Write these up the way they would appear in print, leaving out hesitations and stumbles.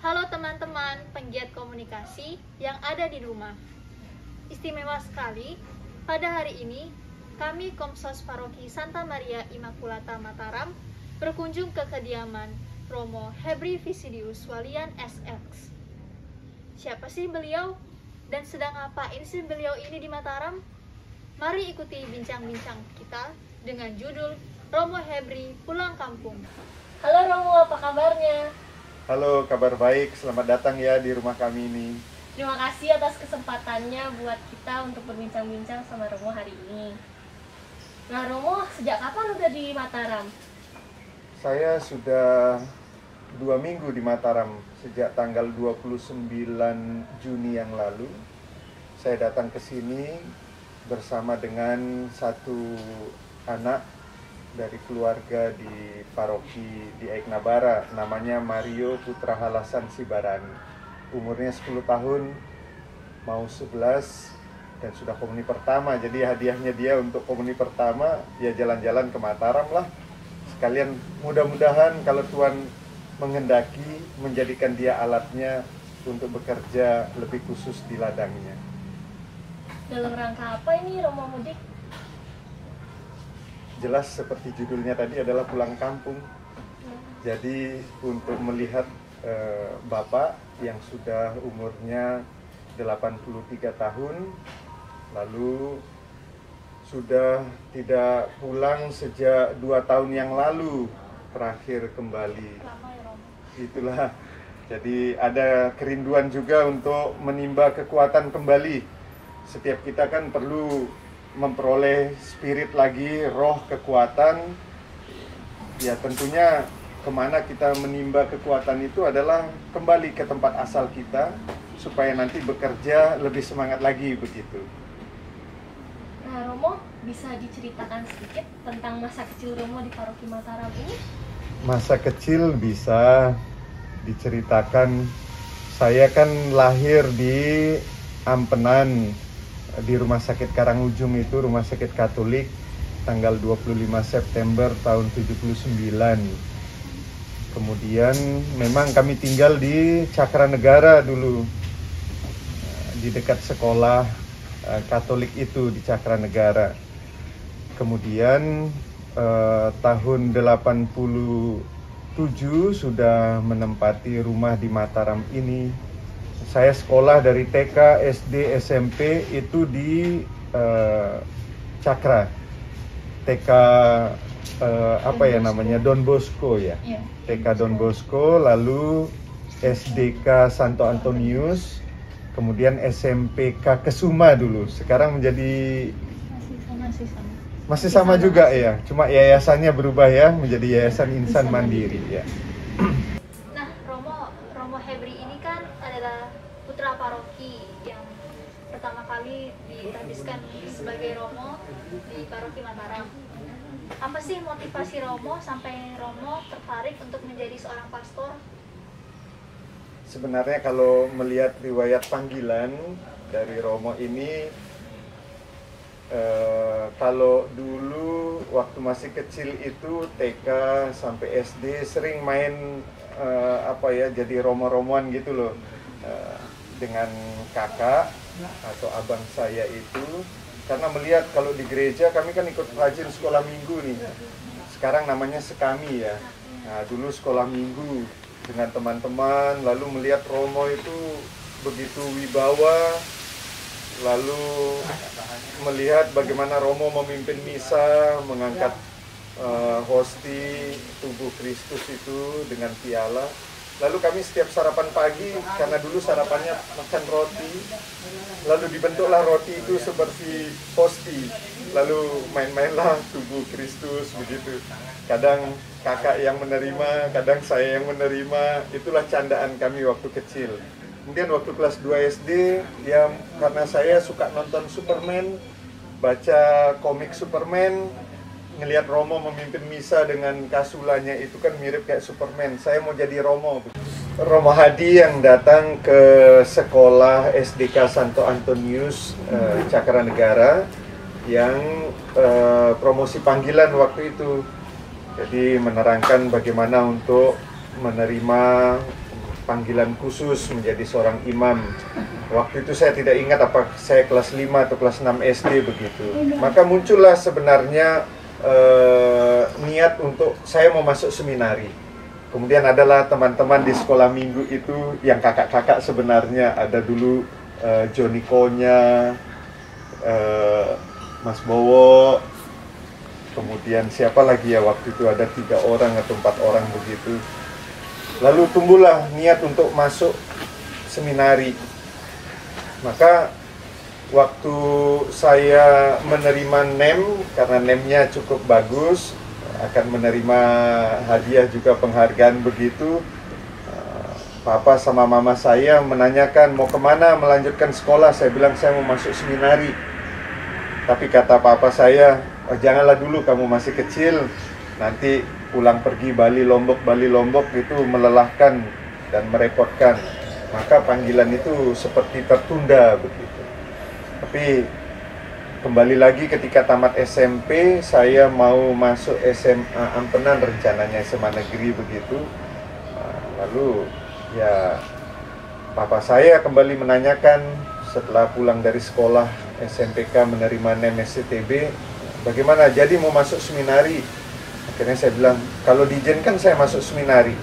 Halo teman-teman penggiat komunikasi yang ada di rumah. Istimewa sekali, pada hari ini kami Komsos Paroki Santa Maria Immaculata Mataram berkunjung ke kediaman Romo Hebry Visidius Walian SX. Siapa sih beliau? Dan sedang ngapain sih beliau ini di Mataram? Mari ikuti bincang-bincang kita dengan judul Romo Hebry Pulang Kampung. Halo Romo, apa kabarnya? Halo, kabar baik. Selamat datang ya di rumah kami ini. Terima kasih atas kesempatannya buat kita untuk berbincang-bincang sama Romo hari ini. Nah Romo, sejak kapan udah di Mataram? Saya sudah 2 minggu di Mataram, sejak tanggal 29 Juni yang lalu. Saya datang ke sini bersama dengan satu anak dari keluarga di paroki di Aiknabara, namanya Mario Putra Halasan Sibarani. Umurnya 10 tahun, mau 11, dan sudah komuni pertama. Jadi hadiahnya dia untuk komuni pertama, ya jalan-jalan ke Mataram lah. Sekalian mudah-mudahan kalau Tuhan menghendaki, menjadikan dia alatnya untuk bekerja lebih khusus di ladangnya. Dalam rangka apa ini Romo mudik? Jelas seperti judulnya tadi adalah pulang kampung. Jadi untuk melihat Bapak yang sudah umurnya 83 tahun, lalu sudah tidak pulang sejak 2 tahun yang lalu terakhir kembali. Itulah, jadi ada kerinduan juga untuk menimba kekuatan kembali. Setiap kita kan perlu memperoleh spirit lagi, roh, kekuatan. Ya tentunya kemana kita menimba kekuatan itu adalah kembali ke tempat asal kita, supaya nanti bekerja lebih semangat lagi begitu. Nah Romo, bisa diceritakan sedikit tentang masa kecil Romo di Paroki Mataram ini? Masa kecil bisa diceritakan. Saya kan lahir di Ampenan, di Rumah Sakit Karangujung, itu Rumah Sakit Katolik, tanggal 25 September tahun 79. Kemudian memang kami tinggal di Cakranegara dulu, di dekat sekolah Katolik itu di Cakranegara. Kemudian tahun 87 sudah menempati rumah di Mataram ini. Saya sekolah dari TK, SD, SMP itu di Cakra. TK apa ya namanya, Don Bosco ya. TK Don Bosco, lalu SDK Santo Antonius, kemudian SMPK Kesuma dulu. Sekarang menjadi masih sama juga ya. Cuma yayasannya berubah ya, menjadi Yayasan Insan Mandiri ya. Nah, Romo Hebry ini kan adalah putra paroki yang pertama kali ditabiskan sebagai Romo di Paroki Mataram. Apa sih motivasi Romo sampai Romo tertarik untuk menjadi seorang pastor? Sebenarnya kalau melihat riwayat panggilan dari Romo ini, kalau dulu waktu masih kecil itu TK sampai SD sering main jadi romo-romoan gitu loh, dengan kakak atau abang saya itu, karena melihat kalau di gereja kami kan ikut rajin sekolah minggu nih, sekarang namanya sekami ya. Nah dulu sekolah minggu dengan teman-teman, lalu melihat Romo itu begitu wibawa, lalu melihat bagaimana Romo memimpin misa, mengangkat hosti tubuh Kristus itu dengan piala. Lalu kami setiap sarapan pagi, karena dulu sarapannya makan roti, lalu dibentuklah roti itu seperti hosti, lalu main-mainlah tubuh Kristus begitu. Kadang kakak yang menerima, kadang saya yang menerima. Itulah candaan kami waktu kecil. Kemudian waktu kelas 2 SD, ya karena saya suka nonton Superman, baca komik Superman, ngelihat Romo memimpin misa dengan kasulanya itu kan mirip kayak Superman. Saya mau jadi Romo. Romo Hadi yang datang ke sekolah SDK Santo Antonius Cakranegara, yang promosi panggilan waktu itu. Jadi menerangkan bagaimana untuk menerima panggilan khusus menjadi seorang imam. Waktu itu saya tidak ingat apa saya kelas 5 atau kelas 6 SD begitu. Maka muncullah sebenarnya niat untuk saya mau masuk seminari. Kemudian adalah teman-teman di sekolah minggu itu yang kakak-kakak sebenarnya, ada dulu Joni Konya, Mas Bowo, kemudian siapa lagi ya waktu itu, ada 3 orang atau 4 orang begitu. Lalu tumbuhlah niat untuk masuk seminari. Maka waktu saya menerima NEM, karena NEM-nya cukup bagus, akan menerima hadiah juga penghargaan begitu, Papa sama Mama saya menanyakan mau kemana melanjutkan sekolah. Saya bilang saya mau masuk seminari. Tapi kata Papa saya, oh, janganlah dulu, kamu masih kecil, nanti pulang pergi Bali Lombok itu melelahkan dan merepotkan. Maka panggilan itu seperti tertunda begitu. Tapi kembali lagi ketika tamat SMP, saya mau masuk SMA Ampenan, rencananya SMA negeri begitu. Lalu ya papa saya kembali menanyakan setelah pulang dari sekolah SMPK menerima NEM SCTB, bagaimana, jadi mau masuk seminari? Akhirnya saya bilang, kalau diizinkan saya masuk seminari.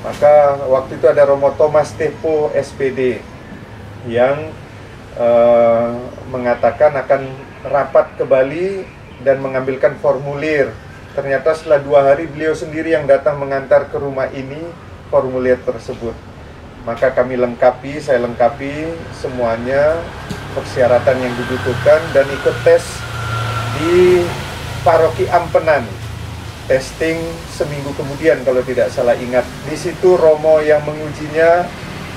Maka waktu itu ada Romo Thomas Tepo SPD yang mengatakan akan rapat ke Bali dan mengambilkan formulir. Ternyata setelah 2 hari beliau sendiri yang datang mengantar ke rumah ini formulir tersebut. Maka kami lengkapi, saya lengkapi semuanya, persyaratan yang dibutuhkan, dan ikut tes di Paroki Ampenan. Testing seminggu kemudian kalau tidak salah ingat. Di situ Romo yang mengujinya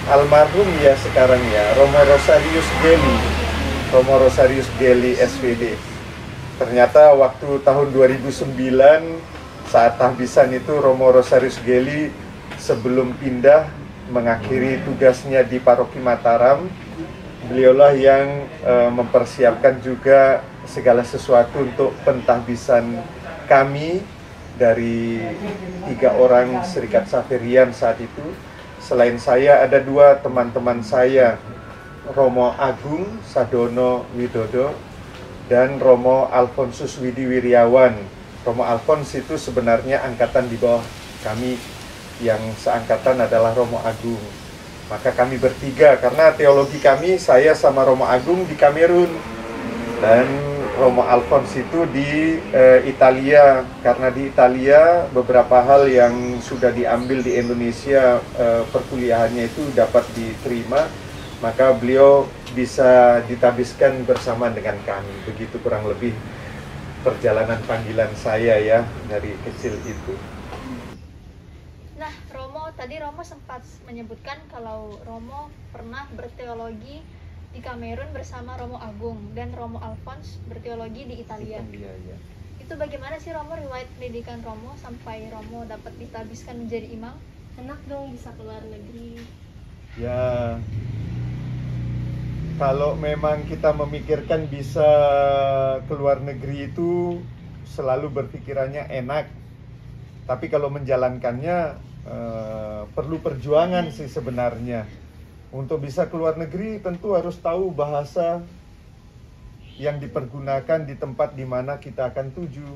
almarhum ya sekarang ya, Romo Rosarius Geli. Romo Rosarius Geli SPD. Ternyata waktu tahun 2009 saat tahbisan itu Romo Rosarius Geli sebelum pindah mengakhiri tugasnya di Paroki Mataram, beliaulah yang mempersiapkan juga segala sesuatu untuk pentahbisan kami dari 3 orang Serikat Xaverian saat itu. Selain saya ada 2 teman-teman saya, Romo Agung Sadono Widodo dan Romo Alfonsus Widi Wiryawan. Romo Alfons itu sebenarnya angkatan di bawah kami, yang seangkatan adalah Romo Agung. Maka kami bertiga, karena teologi kami, saya sama Romo Agung di Kamerun dan Romo Alfons itu di Italia. Karena di Italia beberapa hal yang sudah diambil di Indonesia, perkuliahannya itu dapat diterima, maka beliau bisa ditabiskan bersama dengan kami. Begitu kurang lebih perjalanan panggilan saya ya dari kecil itu. Nah, tadi Romo sempat menyebutkan kalau Romo pernah berteologi di Kamerun bersama Romo Agung, dan Romo Alfons berteologi di Italia. Ya. Itu bagaimana sih Romo riwayat pendidikan Romo sampai Romo dapat ditabiskan menjadi imam? Enak dong bisa keluar negeri. Ya, kalau memang kita memikirkan bisa keluar negeri itu selalu berpikirannya enak. Tapi kalau menjalankannya perlu perjuangan sih sebenarnya. Untuk bisa keluar negeri tentu harus tahu bahasa yang dipergunakan di tempat di mana kita akan tuju.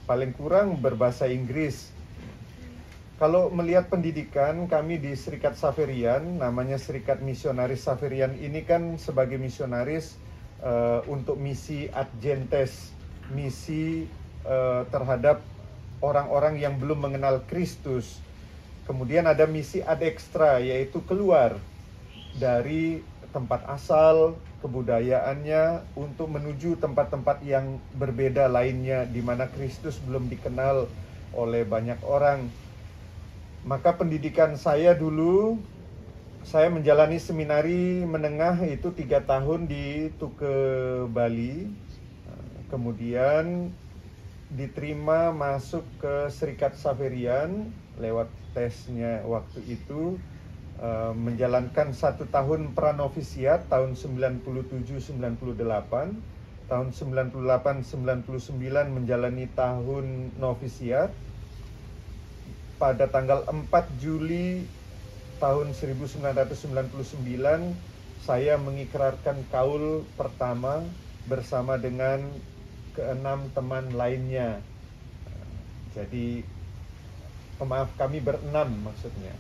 Paling kurang berbahasa Inggris. Kalau melihat pendidikan kami di Serikat Xaverian, namanya Serikat Misionaris Xaverian ini kan sebagai misionaris untuk misi ad gentes, misi terhadap orang-orang yang belum mengenal Kristus. Kemudian ada misi ad extra, yaitu keluar dari tempat asal kebudayaannya untuk menuju tempat-tempat yang berbeda lainnya di mana Kristus belum dikenal oleh banyak orang. Maka pendidikan saya dulu, saya menjalani seminari menengah itu 3 tahun di Tuke, Bali. Kemudian diterima masuk ke Serikat Xaverian lewat tesnya waktu itu, menjalankan 1 tahun pranovisiat tahun 97-98, tahun 98-99 menjalani tahun novisiat. Pada tanggal 4 Juli tahun 1999 saya mengikrarkan kaul pertama bersama dengan ke-6 teman lainnya. Jadi maaf, kami berenam maksudnya.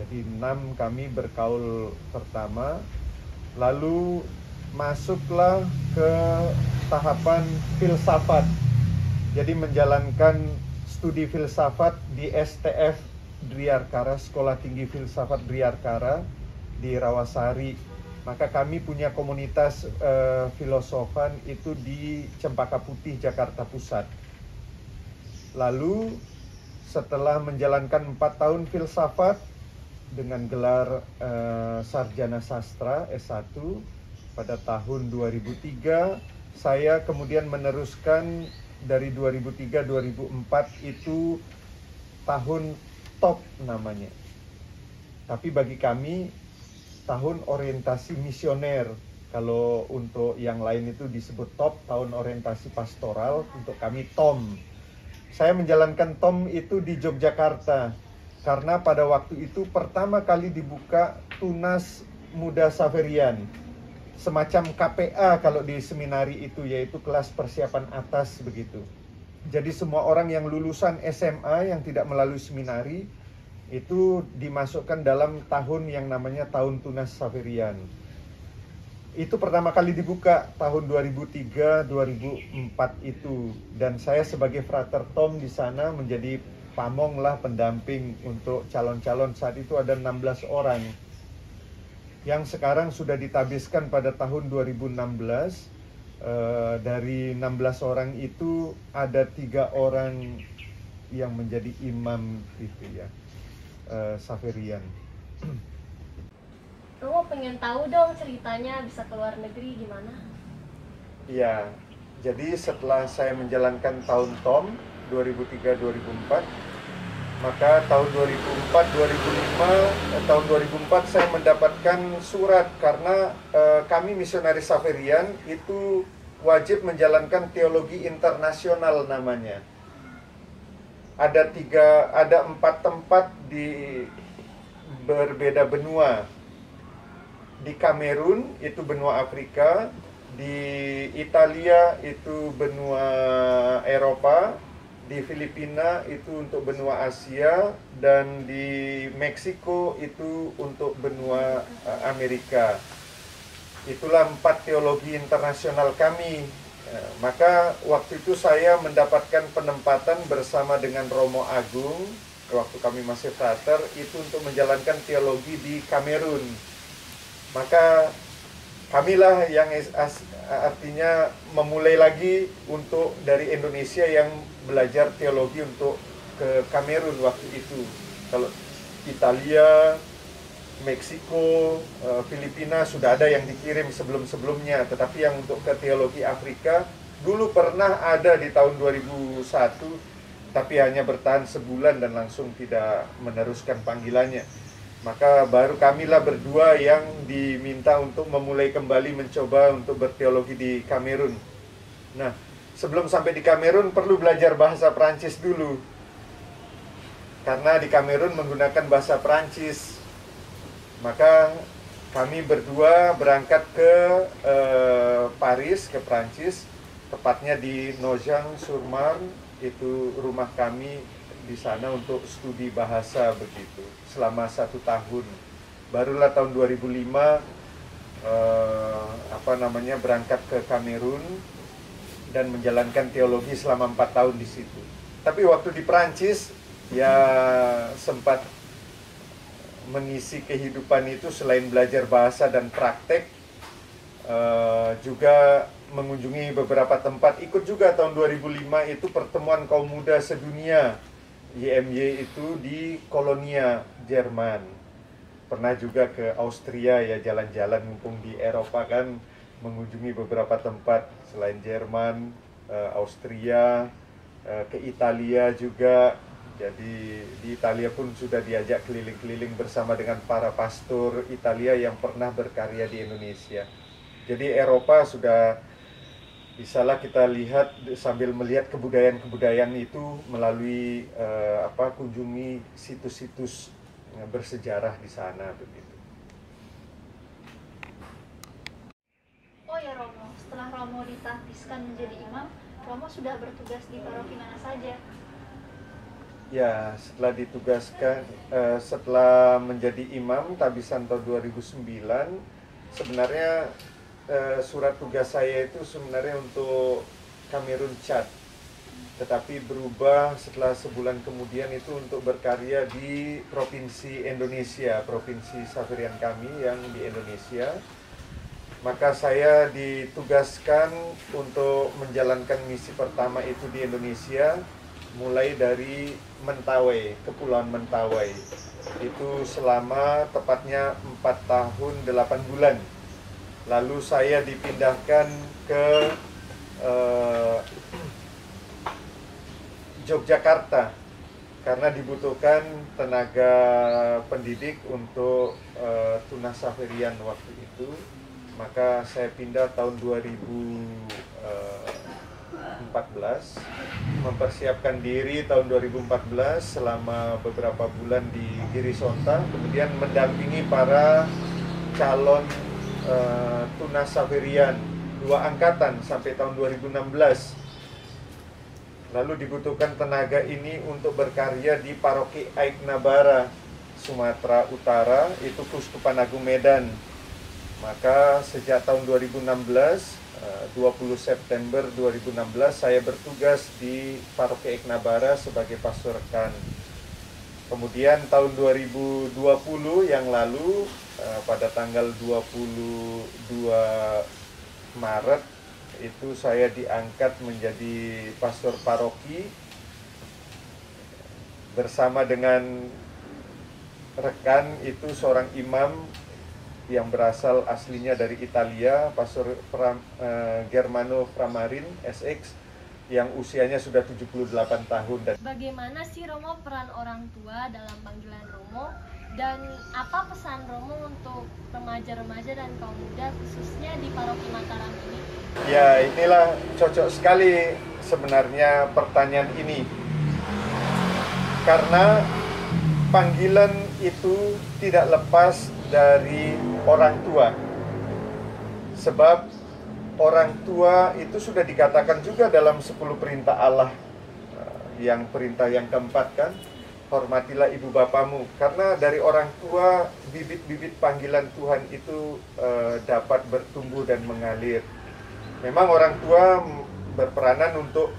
Jadi 6 kami berkaul pertama, lalu masuklah ke tahapan filsafat. Jadi menjalankan studi filsafat di STF Driarkara, Sekolah Tinggi Filsafat Driarkara di Rawasari. Maka kami punya komunitas filosofan itu di Cempaka Putih, Jakarta Pusat. Lalu setelah menjalankan 4 tahun filsafat dengan gelar sarjana sastra S1 pada tahun 2003, saya kemudian meneruskan dari 2003-2004 itu tahun top namanya. Tapi bagi kami tahun orientasi misioner. Kalau untuk yang lain itu disebut top, tahun orientasi pastoral, untuk kami TOM. Saya menjalankan TOM itu di Yogyakarta karena pada waktu itu pertama kali dibuka Tunas Muda Xaverian, semacam KPA kalau di seminari itu, yaitu kelas persiapan atas begitu. Jadi semua orang yang lulusan SMA yang tidak melalui seminari itu dimasukkan dalam tahun yang namanya tahun Tunas Xaverian. Itu pertama kali dibuka tahun 2003-2004 itu, dan saya sebagai frater Tom di sana menjadi pamong lah, pendamping untuk calon-calon. Saat itu ada 16 orang yang sekarang sudah ditabiskan pada tahun 2016. Dari 16 orang itu ada 3 orang yang menjadi imam itu ya, Xaverian. Romo pengen tahu dong ceritanya bisa ke luar negeri gimana? Iya, jadi setelah saya menjalankan tahun TOM 2003-2004, maka tahun 2004-2005, tahun 2004 saya mendapatkan surat karena kami misionaris Xaverian itu wajib menjalankan teologi internasional namanya. Ada 4 tempat di berbeda benua. Di Kamerun itu benua Afrika, di Italia itu benua Eropa, di Filipina itu untuk benua Asia, dan di Meksiko itu untuk benua Amerika. Itulah 4 teologi internasional kami. Maka waktu itu saya mendapatkan penempatan bersama dengan Romo Agung waktu kami masih frater itu untuk menjalankan teologi di Kamerun. Maka kamilah yang artinya memulai lagi untuk dari Indonesia yang belajar teologi untuk ke Kamerun waktu itu. Kalau Italia, Meksiko, Filipina sudah ada yang dikirim sebelum-sebelumnya, tetapi yang untuk ke teologi Afrika dulu pernah ada di tahun 2001, tapi hanya bertahan sebulan dan langsung tidak meneruskan panggilannya. Maka baru kamilah berdua yang diminta untuk memulai kembali mencoba untuk berteologi di Kamerun. Nah, sebelum sampai di Kamerun perlu belajar bahasa Prancis dulu. Karena di Kamerun menggunakan bahasa Prancis. Maka kami berdua berangkat ke Paris, ke Prancis, tepatnya di Nogent-sur-Marne, itu rumah kami di sana untuk studi bahasa begitu selama 1 tahun. Barulah tahun 2005 berangkat ke Kamerun dan menjalankan teologi selama 4 tahun di situ. Tapi waktu di Prancis ya sempat mengisi kehidupan itu selain belajar bahasa dan praktek, juga mengunjungi beberapa tempat. Ikut juga tahun 2005 itu pertemuan kaum muda sedunia YMY itu di Kolonia, Jerman. Pernah juga ke Austria ya, jalan-jalan mumpung di Eropa kan, mengunjungi beberapa tempat selain Jerman, Austria, ke Italia juga. Jadi di Italia pun sudah diajak keliling-keliling bersama dengan para pastor Italia yang pernah berkarya di Indonesia. Jadi Eropa sudah bisalah kita lihat sambil melihat kebudayaan-kebudayaan itu melalui kunjungi situs-situs bersejarah di sana begitu. Oh ya Romo, setelah Romo ditahbiskan menjadi imam, Romo sudah bertugas di paroki mana saja? Ya, setelah ditugaskan, setelah menjadi imam tahbisan tahun 2009, sebenarnya surat tugas saya itu sebenarnya untuk Kamerun Chad, tetapi berubah setelah sebulan kemudian itu untuk berkarya di provinsi Indonesia, provinsi Saverian kami yang di Indonesia. Maka saya ditugaskan untuk menjalankan misi pertama itu di Indonesia, mulai dari Mentawai, Kepulauan Mentawai. Itu selama tepatnya 4 tahun 8 bulan. Lalu saya dipindahkan ke Yogyakarta karena dibutuhkan tenaga pendidik untuk Tunas Saverian waktu itu. Maka saya pindah tahun 2014, mempersiapkan diri tahun 2014 selama beberapa bulan di Girisonta, kemudian mendampingi para calon Tunas Saverian 2 angkatan sampai tahun 2016. Lalu dibutuhkan tenaga ini untuk berkarya di Paroki Aiknabara, Sumatera Utara, itu Kuskupan Agung Medan. Maka sejak tahun 2016, 20 September 2016, saya bertugas di Paroki Aiknabara sebagai pastor rekan. Kemudian tahun 2020 yang lalu, pada tanggal 22 Maret, itu saya diangkat menjadi pastor paroki bersama dengan rekan itu seorang imam yang berasal aslinya dari Italia, Pastor Germano Framarin SX, yang usianya sudah 78 tahun. Dan bagaimana sih Romo peran orang tua dalam panggilan Romo, dan apa pesan Romo untuk remaja-remaja dan kaum muda khususnya di Paroki Mataram ini? Ya, inilah cocok sekali sebenarnya pertanyaan ini, karena panggilan itu tidak lepas dari orang tua. Sebab orang tua itu sudah dikatakan juga dalam 10 perintah Allah, yang perintah yang keempat kan, hormatilah ibu bapamu. Karena dari orang tua bibit-bibit panggilan Tuhan itu dapat bertumbuh dan mengalir. Memang orang tua berperanan untuk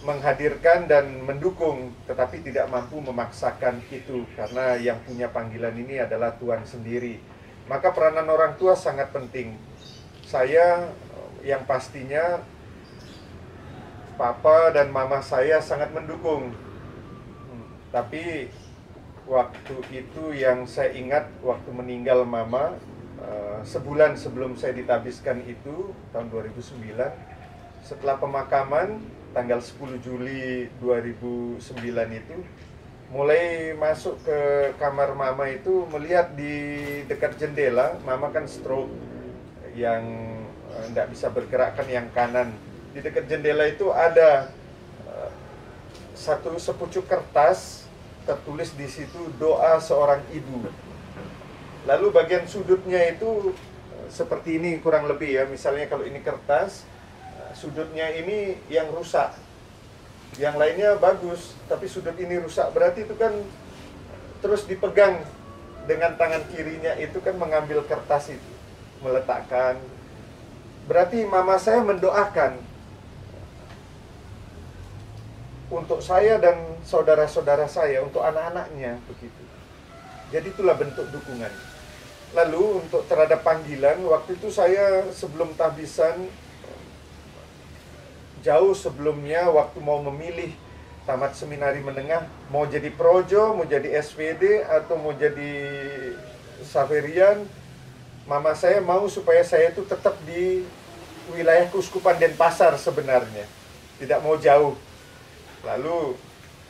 menghadirkan dan mendukung, tetapi tidak mampu memaksakan itu, karena yang punya panggilan ini adalah Tuhan sendiri. Maka peranan orang tua sangat penting. Saya yang pastinya, papa dan mama saya sangat mendukung. Tapi waktu itu yang saya ingat, waktu meninggal mama, sebulan sebelum saya ditabiskan itu, tahun 2009, setelah pemakaman, tanggal 10 Juli 2009 itu, mulai masuk ke kamar mama itu, melihat di dekat jendela, mama kan stroke, yang tidak bisa bergerakkan yang kanan. Di dekat jendela itu ada satu sepucuk kertas, tertulis di situ doa seorang ibu. Lalu bagian sudutnya itu seperti ini kurang lebih ya, misalnya kalau ini kertas, sudutnya ini yang rusak, yang lainnya bagus, tapi sudut ini rusak, berarti itu kan terus dipegang dengan tangan kirinya itu kan mengambil kertas itu, meletakkan. Berarti mama saya mendoakan untuk saya dan saudara-saudara saya, untuk anak-anaknya begitu. Jadi itulah bentuk dukungan. Lalu untuk terhadap panggilan, waktu itu saya sebelum tahbisan, jauh sebelumnya, waktu mau memilih tamat seminari menengah, mau jadi projo, mau jadi SVD, atau mau jadi Saverian, mama saya mau supaya saya itu tetap di wilayah Keuskupan Denpasar sebenarnya, tidak mau jauh. Lalu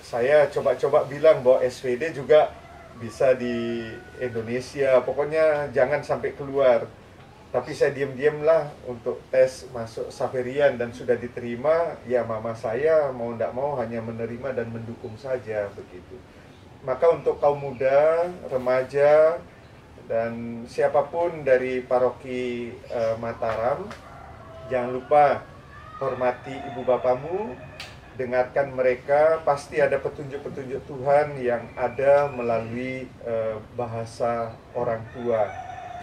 saya coba-coba bilang bahwa SVD juga bisa di Indonesia, pokoknya jangan sampai keluar. Tapi saya diam-diam lah untuk tes masuk Saverian, dan sudah diterima. Ya mama saya mau tidak mau hanya menerima dan mendukung saja begitu. Maka untuk kaum muda, remaja, dan siapapun dari paroki Mataram, jangan lupa hormati ibu bapamu, dengarkan mereka, pasti ada petunjuk-petunjuk Tuhan yang ada melalui bahasa orang tua.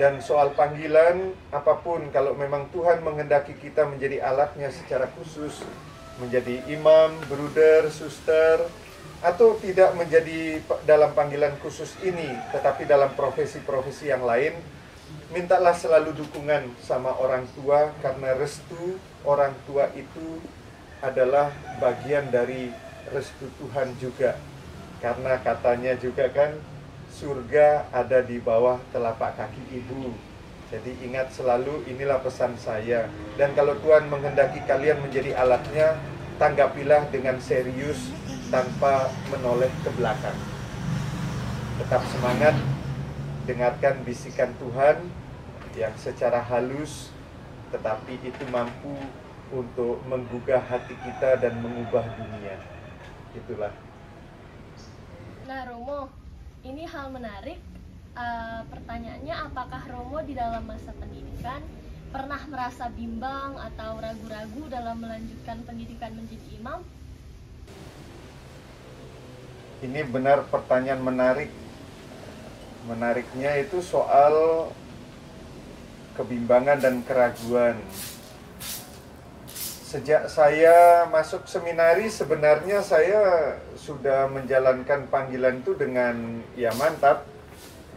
Dan soal panggilan, apapun, kalau memang Tuhan menghendaki kita menjadi alatnya secara khusus, menjadi imam, bruder, suster, atau tidak menjadi dalam panggilan khusus ini, tetapi dalam profesi-profesi yang lain, mintalah selalu dukungan sama orang tua, karena restu orang tua itu adalah bagian dari restu Tuhan juga. Karena katanya juga kan, surga ada di bawah telapak kaki ibu. Jadi ingat selalu, inilah pesan saya. Dan kalau Tuhan menghendaki kalian menjadi alatnya, tanggapilah dengan serius tanpa menoleh ke belakang. Tetap semangat, dengarkan bisikan Tuhan yang secara halus, tetapi itu mampu untuk menggugah hati kita dan mengubah dunia. Itulah. Nah Romo, ini hal menarik. Pertanyaannya, apakah Romo di dalam masa pendidikan pernah merasa bimbang atau ragu-ragu dalam melanjutkan pendidikan menjadi imam? Ini benar pertanyaan menarik. Menariknya itu soal kebimbangan dan keraguan. Sejak saya masuk seminari, sebenarnya saya sudah menjalankan panggilan itu dengan ya mantap.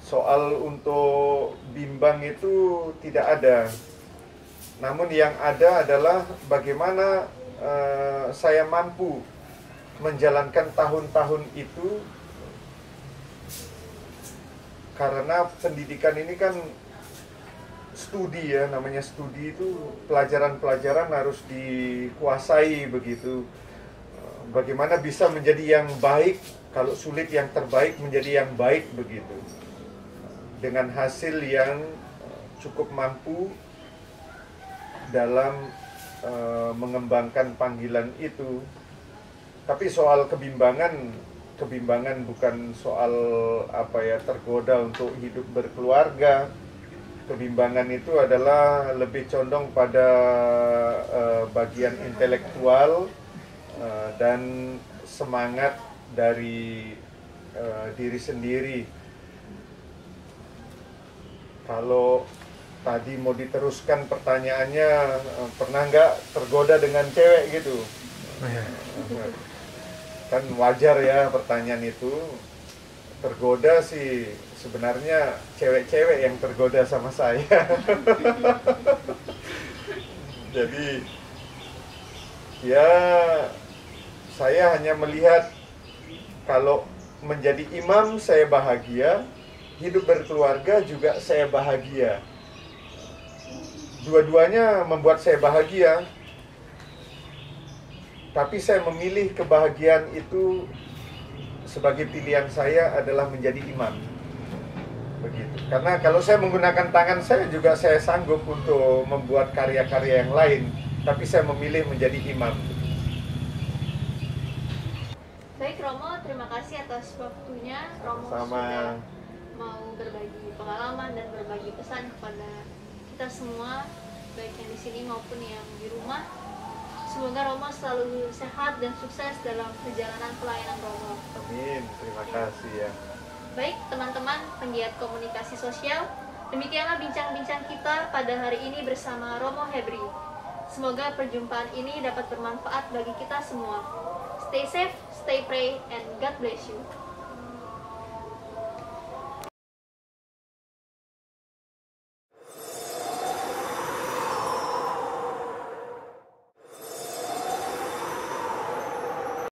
Soal untuk bimbang itu tidak ada. Namun yang ada adalah bagaimana saya mampu menjalankan tahun-tahun itu, karena pendidikan ini kan studi ya, namanya studi itu pelajaran-pelajaran harus dikuasai begitu. Bagaimana bisa menjadi yang baik, kalau sulit yang terbaik menjadi yang baik begitu. Dengan hasil yang cukup mampu dalam mengembangkan panggilan itu. Tapi soal kebimbangan bukan soal tergoda untuk hidup berkeluarga. Kebimbangan itu adalah lebih condong pada bagian intelektual dan semangat dari diri sendiri. Kalau tadi mau diteruskan pertanyaannya, pernah nggak tergoda dengan cewek gitu? Kan wajar ya pertanyaan itu. Tergoda sih sebenarnya cewek-cewek yang tergoda sama saya. Jadi ya saya hanya melihat kalau menjadi imam saya bahagia, hidup berkeluarga juga saya bahagia. Dua-duanya membuat saya bahagia. Tapi saya memilih kebahagiaan itu sebagai pilihan saya adalah menjadi imam. Begitu. Karena kalau saya menggunakan tangan saya juga saya sanggup untuk membuat karya-karya yang lain. Tapi saya memilih menjadi imam. Baik Romo, terima kasih atas waktunya. Romo Sama. sudah mau berbagi pengalaman dan berbagi pesan kepada kita semua, baik yang di sini maupun yang di rumah. Semoga Romo selalu sehat dan sukses dalam perjalanan pelayanan Romo. Amin, terima kasih ya. Baik teman-teman penggiat komunikasi sosial, demikianlah bincang-bincang kita pada hari ini bersama Romo Hebri. Semoga perjumpaan ini dapat bermanfaat bagi kita semua. Stay safe, stay pray, and God bless you.